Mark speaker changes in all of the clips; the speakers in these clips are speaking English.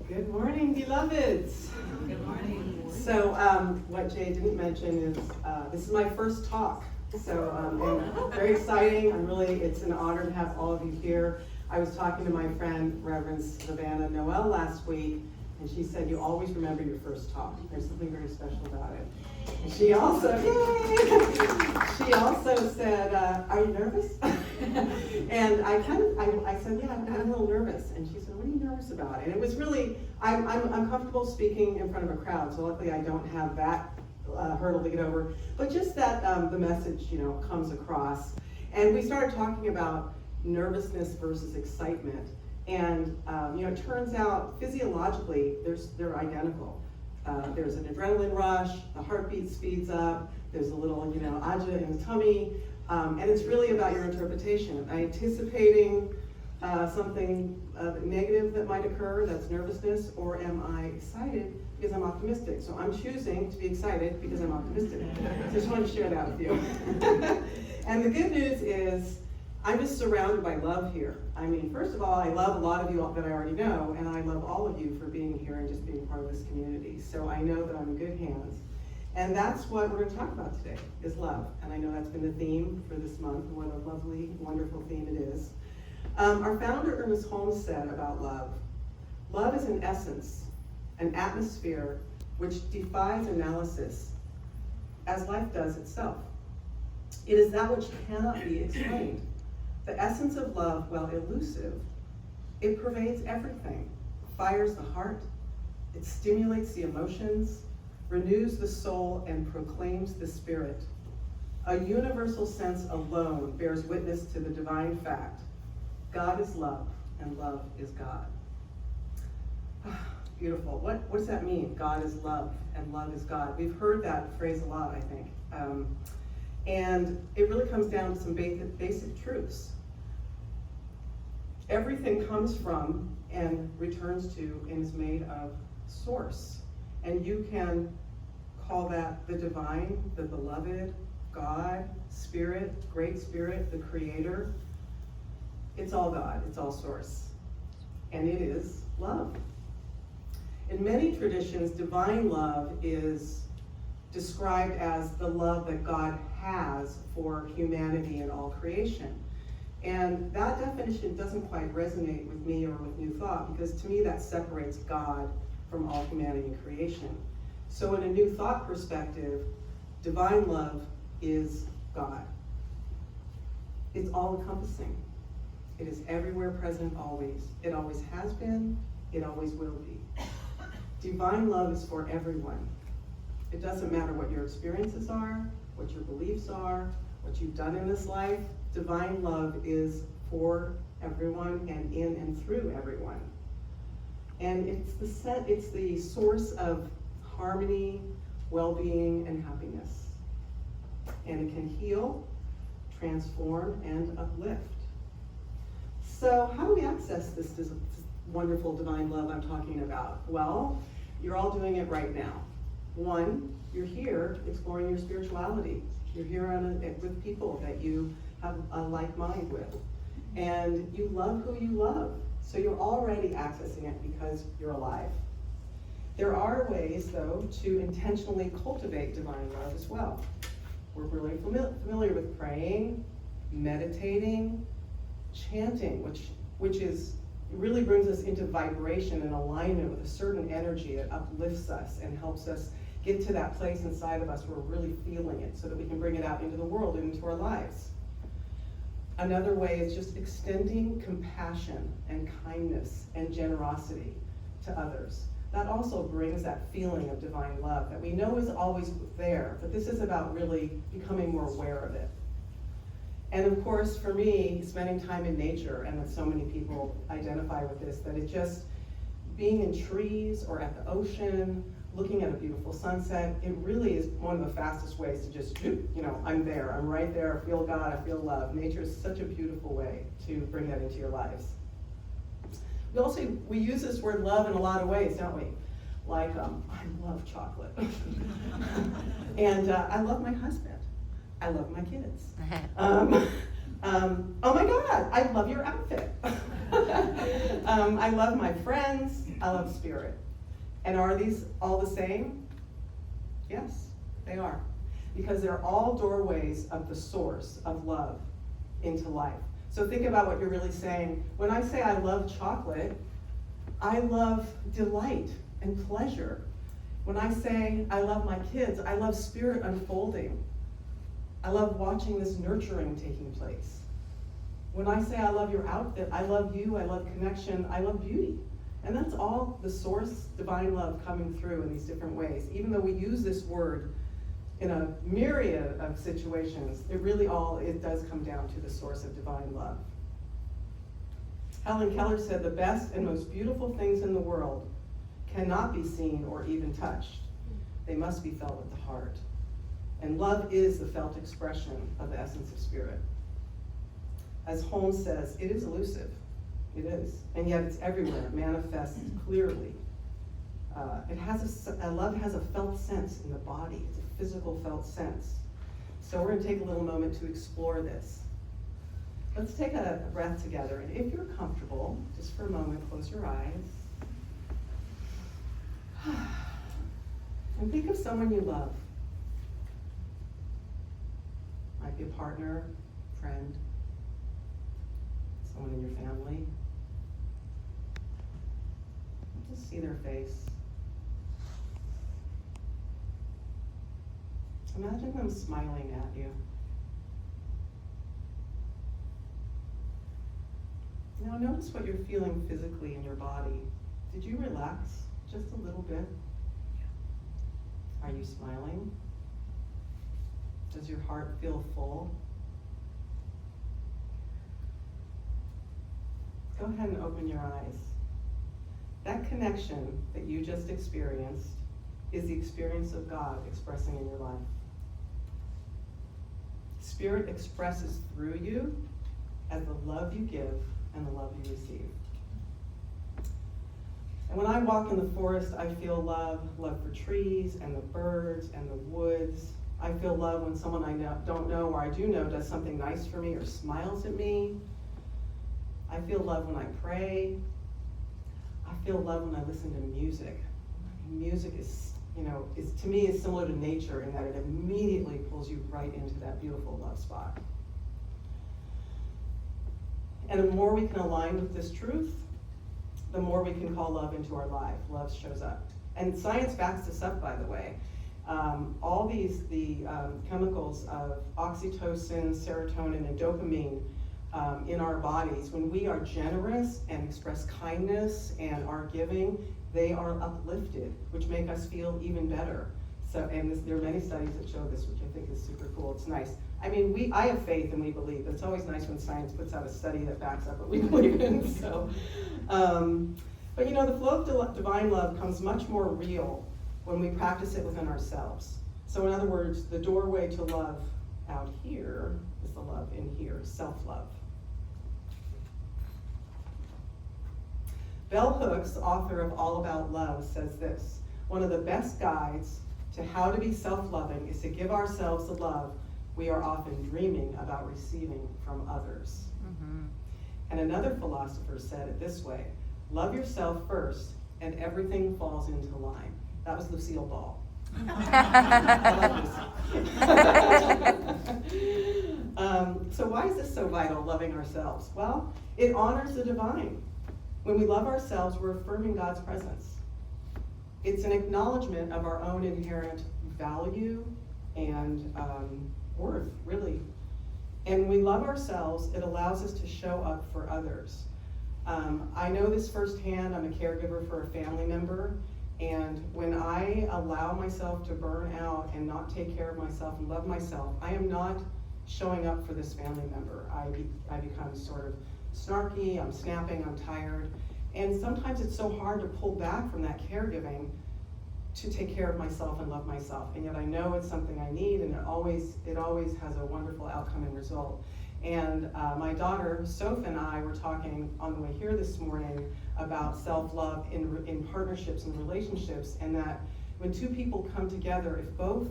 Speaker 1: Good morning, beloveds.
Speaker 2: Good morning.
Speaker 1: So, what Jay didn't mention is this is my first talk. So, and very exciting. It's an honor to have all of you here. I was talking to my friend, Reverend Savannah Noel, last week, and she said, "You always remember your first talk. There's something very special about it." And she also, she also said, "Are you nervous?" And I said, "Yeah, I'm a little nervous." And she said, "What are you nervous about?" And it was really, I'm comfortable speaking in front of a crowd, so luckily I don't have that hurdle to get over. But just that the message, comes across. And we started talking about nervousness versus excitement. And it turns out physiologically they're identical. There's an adrenaline rush, the heartbeat speeds up, there's a little, aja in the tummy, and it's really about your interpretation. Am I anticipating something negative that might occur, that's nervousness, or am I excited because I'm optimistic? So I'm choosing to be excited because I'm optimistic. So I just wanted to share that with you. And the good news is, I'm just surrounded by love here. I mean, first of all, I love a lot of you that I already know, and I love all of you for being here and just being part of this community. So I know that I'm in good hands. And that's what we're going to talk about today, is love. And I know that's been the theme for this month, and what a lovely, wonderful theme it is. Our founder, Ernest Holmes, said about love, "Love is an essence, an atmosphere which defies analysis, as life does itself. It is that which cannot be explained. The essence of love, while elusive, it pervades everything, fires the heart, it stimulates the emotions, renews the soul, and proclaims the spirit. A universal sense alone bears witness to the divine fact. God is love, and love is God." Beautiful. What does that mean? God is love, and love is God. We've heard that phrase a lot, I think. And it really comes down to some basic truths. Everything comes from and returns to and is made of source. And you can call that the divine, the beloved, God, spirit, great spirit, the creator. It's all God, it's all source. And it is love. In many traditions, divine love is described as the love that God has for humanity and all creation. And that definition doesn't quite resonate with me or with New Thought, because to me that separates God from all humanity and creation. So in a New Thought perspective, divine love is God. It's all-encompassing. It is everywhere, present, always. It always has been, it always will be. Divine love is for everyone. It doesn't matter what your experiences are, what your beliefs are, what you've done in this life. Divine love is for everyone and in and through everyone. And it's the source of harmony, well-being, and happiness. And it can heal, transform, and uplift. So how do we access this wonderful divine love I'm talking about? Well, you're all doing it right now. One, you're here exploring your spirituality. You're here with people that you have a like mind with. And you love who you love. So you're already accessing it because you're alive. There are ways, though, to intentionally cultivate divine love as well. We're really familiar with praying, meditating, chanting, which really brings us into vibration and alignment with a certain energy. It uplifts us and helps us get to that place inside of us where we're really feeling it, so that we can bring it out into the world and into our lives. Another way is just extending compassion and kindness and generosity to others. That also brings that feeling of divine love that we know is always there, but this is about really becoming more aware of it. And of course, for me, spending time in nature, and that so many people identify with this, that it just, being in trees or at the ocean, looking at a beautiful sunset, it really is one of the fastest ways to just, I'm there, I'm right there, I feel God, I feel love. Nature is such a beautiful way to bring that into your lives. We use this word love in a lot of ways, don't we? Like, I love chocolate. And I love my husband. I love my kids. Oh my God, I love your outfit. I love my friends. I love spirit. And are these all the same? Yes, they are. Because they're all doorways of the source of love into life. So think about what you're really saying. When I say I love chocolate, I love delight and pleasure. When I say I love my kids, I love spirit unfolding. I love watching this nurturing taking place. When I say I love your outfit, I love you, I love connection, I love beauty. And that's all the source, divine love coming through in these different ways. Even though we use this word in a myriad of situations, it does come down to the source of divine love. Helen Keller said, the best and most beautiful things in the world cannot be seen or even touched. They must be felt with the heart. And love is the felt expression of the essence of spirit. As Holmes says, it is elusive. It is. And yet it's everywhere. It manifests clearly. Love has a felt sense in the body. It's a physical felt sense. So we're going to take a little moment to explore this. Let's take a breath together. And if you're comfortable, just for a moment, close your eyes. And think of someone you love. Might be a partner, friend, someone in your family. Just see their face. Imagine them smiling at you. Now notice what you're feeling physically in your body. Did you relax just a little bit? Are you smiling? Does your heart feel full? Go ahead and open your eyes. That connection that you just experienced is the experience of God expressing in your life. Spirit expresses through you as the love you give and the love you receive. And when I walk in the forest, I feel love for trees and the birds and the woods. I feel love when someone I don't know or I do know does something nice for me or smiles at me. I feel love when I pray. I feel love when I listen to music. Music is to me is similar to nature in that it immediately pulls you right into that beautiful love spot. And the more we can align with this truth, the more we can call love into our life. Love shows up. And science backs this up, by the way. All the chemicals of oxytocin, serotonin, and dopamine in our bodies, when we are generous and express kindness and are giving, they are uplifted, which make us feel even better. So, and there are many studies that show this, which I think is super cool. It's nice. I mean, I have faith and we believe. It's always nice when science puts out a study that backs up what we believe in. So, but the flow of divine love comes much more real when we practice it within ourselves. So in other words, the doorway to love out here is the love in here, self-love. Bell Hooks, author of All About Love, says this: one of the best guides to how to be self-loving is to give ourselves the love we are often dreaming about receiving from others. Mm-hmm. And another philosopher said it this way: love yourself first and everything falls into line. That was Lucille Ball. So why is this so vital, loving ourselves? Well, it honors the divine. When we love ourselves, we're affirming God's presence. It's an acknowledgement of our own inherent value and worth, really. And when we love ourselves, it allows us to show up for others. I know this firsthand. I'm a caregiver for a family member. And when I allow myself to burn out and not take care of myself and love myself, I am not showing up for this family member. I become sort of snarky, I'm snapping, I'm tired. And sometimes it's so hard to pull back from that caregiving to take care of myself and love myself. And yet I know it's something I need, and it always has a wonderful outcome and result. And my daughter, Soph, and I were talking on the way here this morning about self-love in partnerships and relationships, and that when two people come together, if both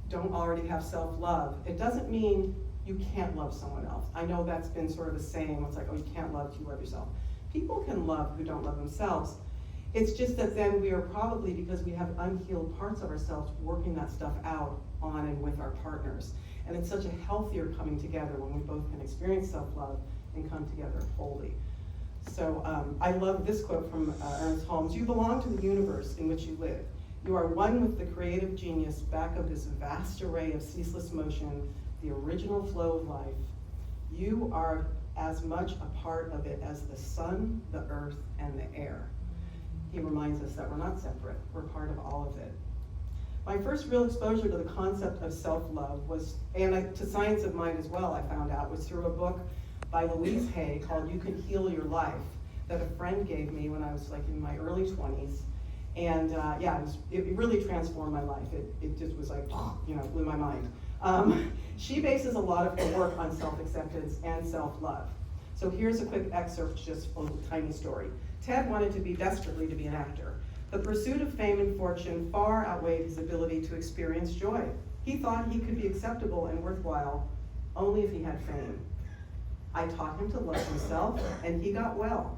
Speaker 1: don't already have self-love, it doesn't mean you can't love someone else. I know that's been sort of a saying, it's like, oh, you can't love till you love yourself. People can love who don't love themselves. It's just that then we are probably, because we have unhealed parts of ourselves, working that stuff out on and with our partners. And it's such a healthier coming together when we both can experience self-love and come together wholly. So I love this quote from Ernest Holmes: "You belong to the universe in which you live. You are one with the creative genius back of this vast array of ceaseless motion, the original flow of life. You are as much a part of it as the sun, the earth, and the air." He reminds us that we're not separate, we're part of all of it. My first real exposure to the concept of self-love was, and to science of mind as well, I found out, was through a book by Louise Hay called You Can Heal Your Life, that a friend gave me when I was like in my early 20s. And it really transformed my life. It just was like, blew my mind. She bases a lot of her work on self-acceptance and self-love. So here's a quick excerpt, just a little tiny story. Ted wanted to be desperately to be an actor. The pursuit of fame and fortune far outweighed his ability to experience joy. He thought he could be acceptable and worthwhile only if he had fame. I taught him to love himself, and he got well.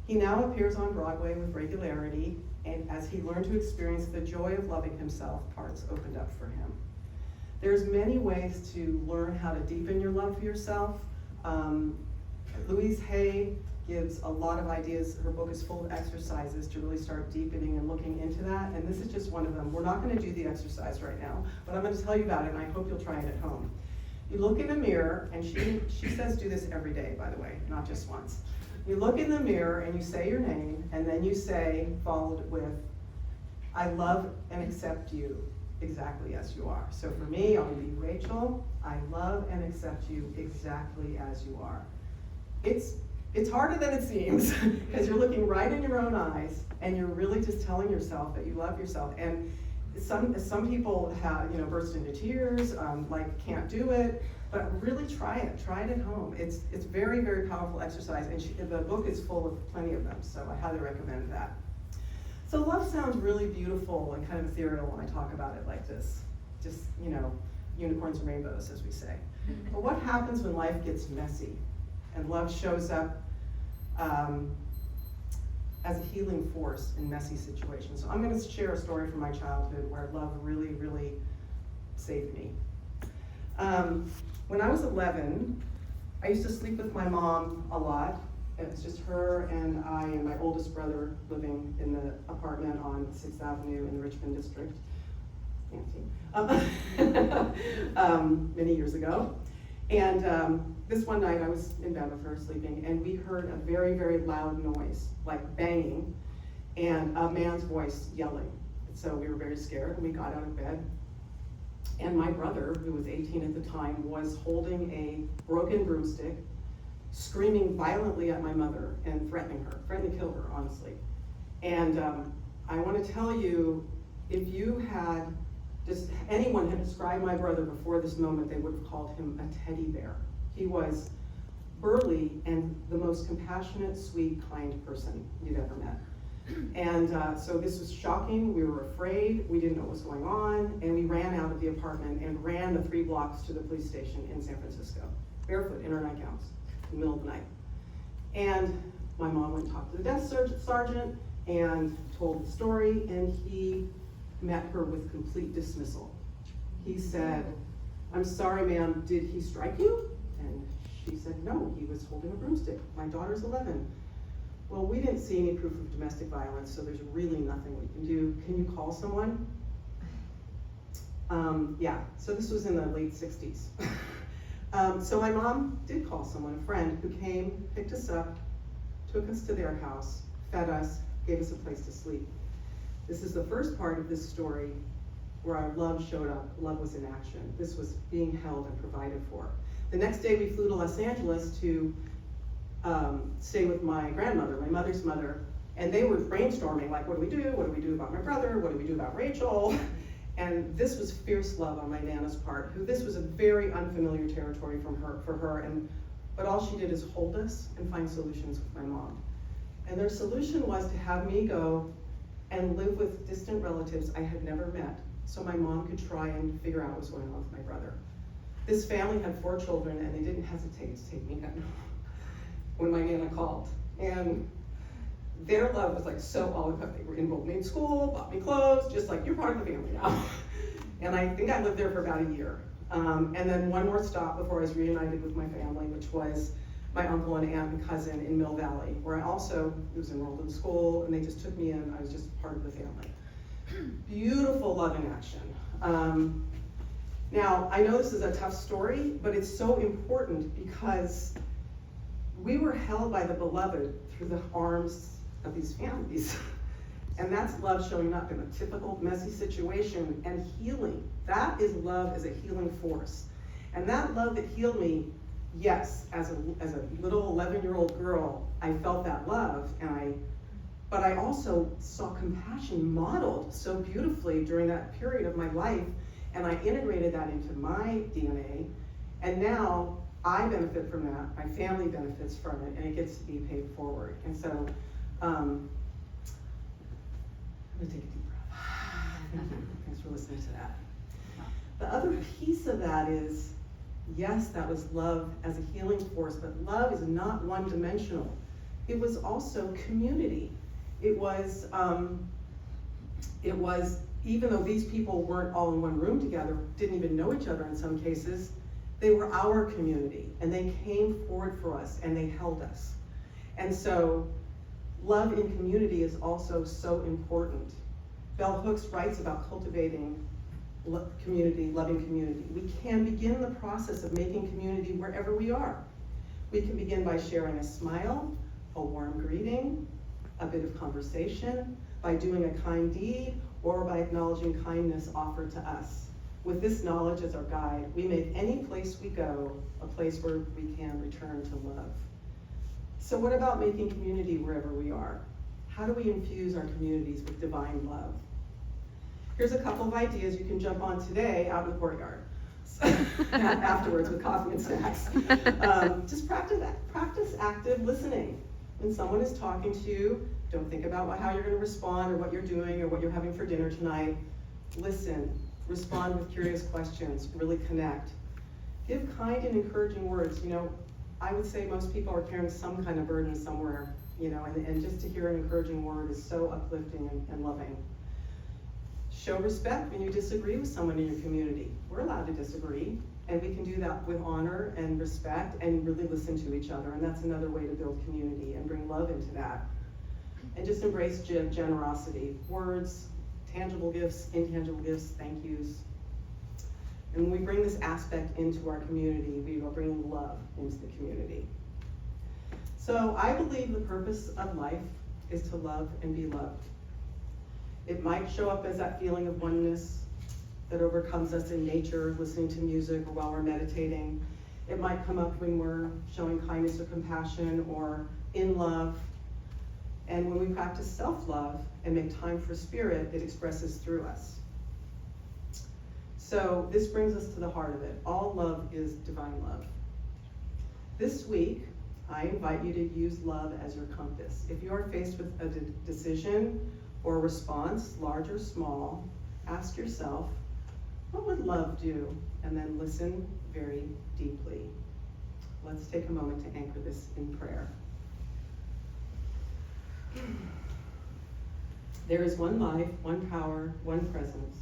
Speaker 1: He now appears on Broadway with regularity, and as he learned to experience the joy of loving himself, parts opened up for him. There's many ways to learn how to deepen your love for yourself. Louise Hay gives a lot of ideas. Her book is full of exercises to really start deepening and looking into that, and this is just one of them. We're not going to do the exercise right now, but I'm going to tell you about it, and I hope you'll try it at home. You look in the mirror, and she says do this every day, by the way, not just once. You look in the mirror and you say your name, and then you say, followed with, "I love and accept you exactly as you are." So for me, I'll be Rachel. I love and accept you exactly as you are. It's harder than it seems, because you're looking right in your own eyes, and you're really just telling yourself that you love yourself. And some people have, burst into tears, can't do it, but really try it at home. It's very, very powerful exercise, and the book is full of plenty of them, so I highly recommend that. So love sounds really beautiful and kind of ethereal when I talk about it like this. Just, unicorns and rainbows, as we say. But what happens when life gets messy and love shows up as a healing force in messy situations? So I'm going to share a story from my childhood where love really, really saved me. When I was 11, I used to sleep with my mom a lot. It was just her and I and my oldest brother living in the apartment on 6th Avenue in the Richmond district. Many years ago. And this one night I was in bed with her sleeping, and we heard a very, very loud noise, like banging, and a man's voice yelling. So we were very scared, and we got out of bed. And my brother, who was 18 at the time, was holding a broken broomstick, screaming violently at my mother and threatening to kill her, honestly. And I want to tell you, if anyone had described my brother before this moment, they would have called him a teddy bear. He was burly and the most compassionate, sweet, kind person you'd ever met. And so this was shocking. We were afraid. We didn't know what was going on. And we ran out of the apartment and ran the 3 blocks to the police station in San Francisco, barefoot, in our nightgowns, in the middle of the night. And my mom went and talked to the desk sergeant and told the story, and he met her with complete dismissal. He said, "I'm sorry, ma'am, did he strike you?" And she said, "No, he was holding a broomstick. My daughter's 11. "Well, we didn't see any proof of domestic violence, so there's really nothing we can do. Can you call someone?" So this was in the late 60s. So my mom did call someone, a friend, who came, picked us up, took us to their house, fed us, gave us a place to sleep. This is the first part of this story where our love showed up. Love was in action. This was being held and provided for. The next day we flew to Los Angeles to stay with my grandmother, my mother's mother, and they were brainstorming, like, what do we do? What do we do about my brother? What do we do about Rachel? And this was fierce love on my Nana's part, this was a very unfamiliar territory for her, but all she did is hold us and find solutions with my mom. And their solution was to have me go and live with distant relatives I had never met, so my mom could try and figure out what was going on with my brother. This family had 4 children, and they didn't hesitate to take me in when my Nana called. And their love was like so all-encompassing. They enrolled me in school, bought me clothes, just like, you're part of the family now. And I think I lived there for about a year. And then one more stop before I was reunited with my family, which was my uncle and aunt and cousin in Mill Valley, where I also was enrolled in school, and they just took me in. I was just part of the family. Beautiful love in action. Now, I know this is a tough story, but it's so important because we were held by the beloved through the arms of these families. And that's love showing up in a typical messy situation and healing. That is love as a healing force. And that love that healed me, yes, as a little 11-year-old girl, I felt that love, but I also saw compassion modeled so beautifully during that period of my life, and I integrated that into my DNA, and now I benefit from that, my family benefits from it, and it gets to be paid forward. And so, I'm gonna take a deep breath. Thanks for listening to that. The other piece of that is, yes, that was love as a healing force, but love is not one-dimensional. It was also community. It was, even though these people weren't all in one room together, didn't even know each other in some cases, they were our community, and they came forward for us, and they held us. And so, love in community is also so important. Bell Hooks writes about cultivating community, loving community. We can begin the process of making community wherever we are. We can begin by sharing a smile, a warm greeting, a bit of conversation, by doing a kind deed, or by acknowledging kindness offered to us. With this knowledge as our guide, we make any place we go a place where we can return to love. So what about making community wherever we are? How do we infuse our communities with divine love? Here's a couple of ideas you can jump on today out in the courtyard afterwards with coffee and snacks. Just practice active listening. When someone is talking to you, don't think about how you're going to respond or what you're doing or what you're having for dinner tonight. Listen, respond with curious questions, really connect. Give kind and encouraging words. You know, I would say most people are carrying some kind of burden somewhere, you know, and just to hear an encouraging word is so uplifting and loving. Show respect when you disagree with someone in your community. We're allowed to disagree, and we can do that with honor and respect and really listen to each other, and that's another way to build community and bring love into that. And just embrace generosity. Words, tangible gifts, intangible gifts, thank yous. And when we bring this aspect into our community, we are bringing love into the community. So I believe the purpose of life is to love and be loved. It might show up as that feeling of oneness that overcomes us in nature, listening to music, or while we're meditating. It might come up when we're showing kindness or compassion or in love. And when we practice self-love and make time for spirit, it expresses through us. So this brings us to the heart of it. All love is divine love. This week, I invite you to use love as your compass. If you are faced with a decision or a response, large or small, ask yourself, what would love do? And then listen very deeply. Let's take a moment to anchor this in prayer. There is one life, one power, one presence,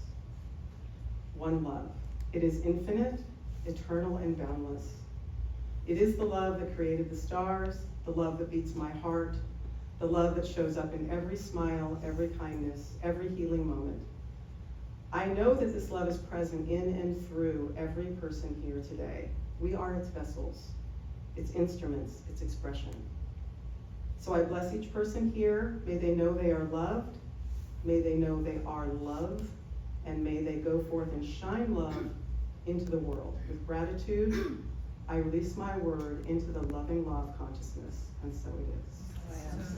Speaker 1: one love. It is infinite, eternal, and boundless. It is the love that created the stars, the love that beats my heart, the love that shows up in every smile, every kindness, every healing moment. I know that this love is present in and through every person here today. We are its vessels, its instruments, its expression. So I bless each person here. May they know they are loved. May they know they are love. And may they go forth and shine love into the world. With gratitude, I release my word into the loving law of consciousness. And so it is.